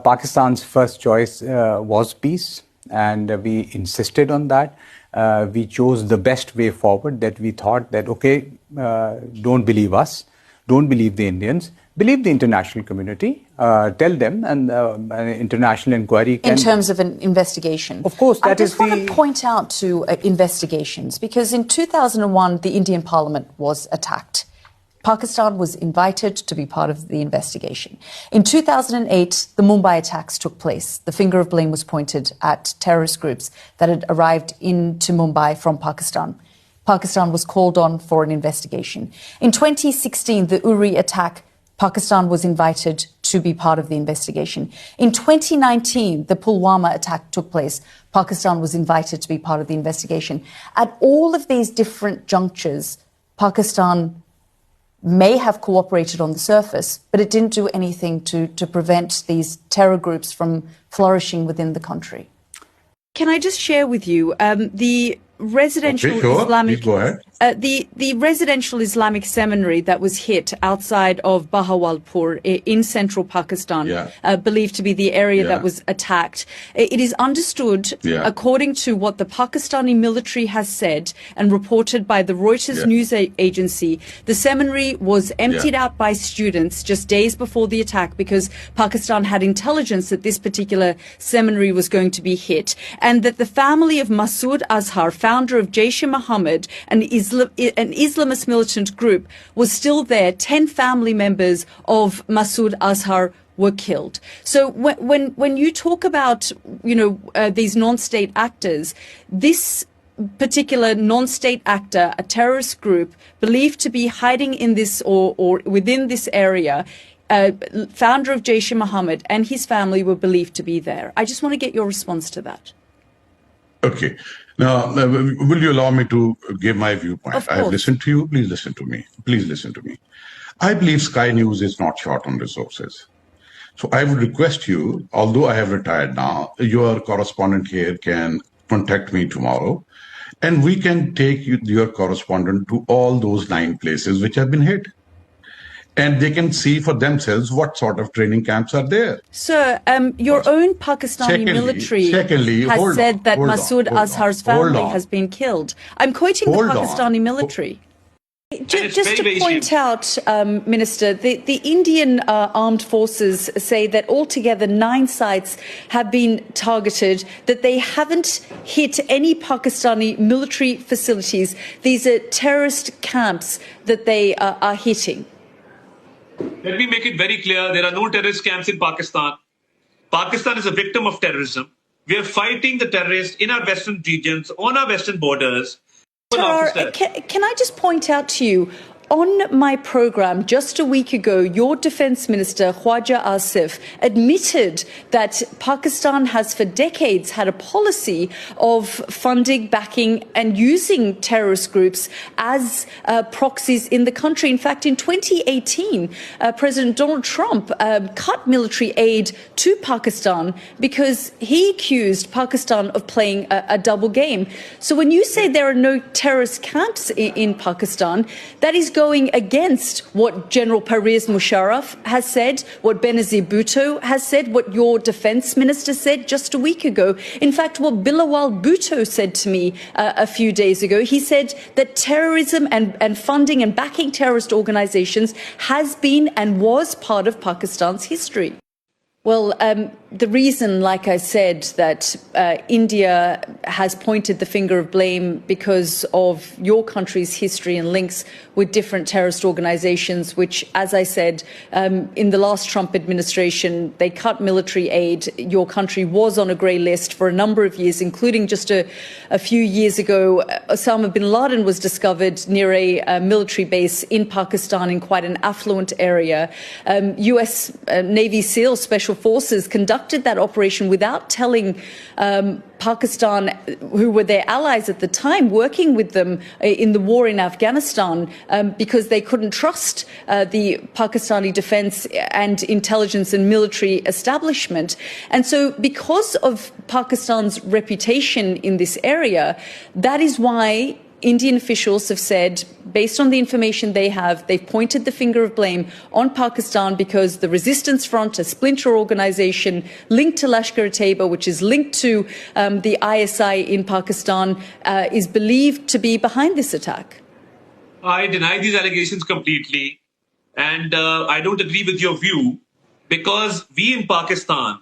Pakistan's first choice was peace, and we insisted on that. We chose the best way forward, that we thought that, okay, don't believe us, don't believe the Indians, believe the international community, tell them, and an international inquiry can... In terms of an investigation? Of course, I just want to point out to investigations, because in 2001, the Indian Parliament was attacked. Pakistan was invited to be part of the investigation. In 2008, the Mumbai attacks took place. The finger of blame was pointed at terrorist groups that had arrived into Mumbai from Pakistan. Pakistan was called on for an investigation. In 2016, the Uri attack, Pakistan was invited to be part of the investigation. In 2019, the Pulwama attack took place. Pakistan was invited to be part of the investigation. At all of these different junctures, Pakistan may have cooperated on the surface, but it didn't do anything to prevent these terror groups from flourishing within the country. Can I just share with you the residential Islamic... Go ahead. The residential Islamic seminary that was hit outside of Bahawalpur in central Pakistan, believed to be the area that was attacked. It is understood, according to what the Pakistani military has said and reported by the Reuters news agency, the seminary was emptied out by students just days before the attack because Pakistan had intelligence that this particular seminary was going to be hit, and that the family of Masood Azhar, founder of Jaish-e-Mohammed, an Islamist militant group, was still there. 10 family members of Masood Azhar were killed. So when you talk about, these non-state actors, this particular non-state actor, a terrorist group believed to be hiding in this or within this area, founder of Jaish-e-Mohammed and his family were believed to be there. I just want to get your response to that. Okay. Now, will you allow me to give my viewpoint? I have listened to you. Please listen to me. Please listen to me. I believe Sky News is not short on resources. So I would request you, although I have retired now, your correspondent here can contact me tomorrow, and we can take your correspondent to all those 9 places which have been hit. And they can see for themselves what sort of training camps are there. Sir, your own Pakistani military has said that Masood Azhar's family has been killed. I'm quoting the Pakistani military. Just to point out, Minister, the Indian armed forces say that altogether 9 sites have been targeted, that they haven't hit any Pakistani military facilities. These are terrorist camps that they are hitting. Let me make it very clear, there are no terrorist camps in Pakistan. Pakistan is a victim of terrorism. We are fighting the terrorists in our western regions, on our western borders. Can I just point out to you, on my program just a week ago, your Defence Minister, Khwaja Asif, admitted that Pakistan has for decades had a policy of funding, backing and using terrorist groups as proxies in the country. In fact, in 2018, President Donald Trump cut military aid to Pakistan because he accused Pakistan of playing a double game. So when you say there are no terrorist camps in Pakistan, that is going against what General Pervez Musharraf has said, what Benazir Bhutto has said, what your defence minister said just a week ago. In fact, what Bilawal Bhutto said to me a few days ago, he said that terrorism and funding and backing terrorist organisations has been and was part of Pakistan's history. Well, the reason, like I said, that India has pointed the finger of blame because of your country's history and links with different terrorist organizations, which, as I said, in the last Trump administration, they cut military aid. Your country was on a grey list for a number of years, including just a few years ago, Osama bin Laden was discovered near a military base in Pakistan in quite an affluent area. US Navy SEAL Special Forces conducted that operation without telling Pakistan, who were their allies at the time, working with them in the war in Afghanistan, because they couldn't trust the Pakistani defense and intelligence and military establishment. And so because of Pakistan's reputation in this area, that is why Indian officials have said, based on the information they have, they've pointed the finger of blame on Pakistan because the Resistance Front, a splinter organization linked to Lashkar-e-Taiba, which is linked to the ISI in Pakistan, is believed to be behind this attack. I deny these allegations completely, and I don't agree with your view, because we in Pakistan,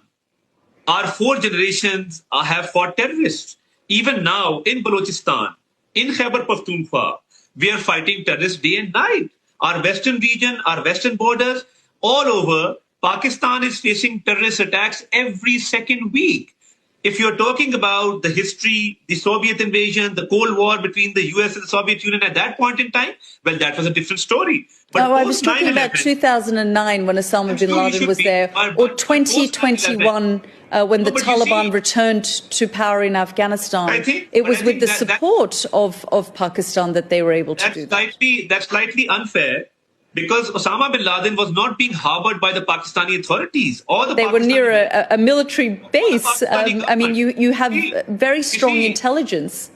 our 4 generations have fought terrorists. Even now in Balochistan, in Khyber Pakhtunkhwa, we are fighting terrorists day and night. Our western region, our western borders, all over, Pakistan is facing terrorist attacks every second week. If you're talking about the history, the Soviet invasion, the Cold War between the US and the Soviet Union at that point in time, well, that was a different story. But I was talking about 2009 when Osama bin Laden was there, or 2021 when the Taliban returned to power in Afghanistan. It was with the support of Pakistan that they were able to do that. That's slightly unfair, because Osama bin Laden was not being harbored by the Pakistani authorities. They were near a military base. I mean, you have very strong intelligence.